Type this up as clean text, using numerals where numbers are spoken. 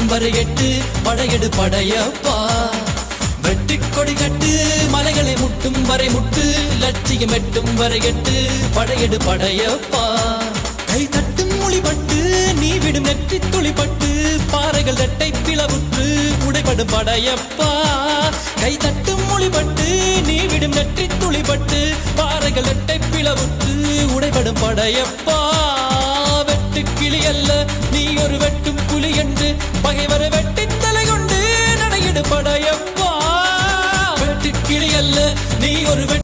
வரை எட்டு படையெடு படையப்பா வெட்டி கொடி கட்டு மலைகளை முட்டும் வரை முட்டு லட்சியம் எட்டும் வரை எட்டு படையெடு படையப்பா கை தட்டும் மொழிபட்டு நீ விடும் நெற்றி துளிப்பட்டு பாறைகள் ரெட்டை பிளவுற்று உடைபடும் படையப்பா கை தட்டும் மொழிபட்டு நீ விடும் நெற்றி துளிப்பட்டு பாறைகள் ரெட்டை பிளவுற்று உடைபடும் படையப்பா வெட்டு கிளி அல்ல நீ ஒரு வெட்டும் புலி என்று பகைவரை வெட்டி தலை கொண்டு நடையிடு படையப்பா வெட்டு கிளி அல்ல நீ ஒரு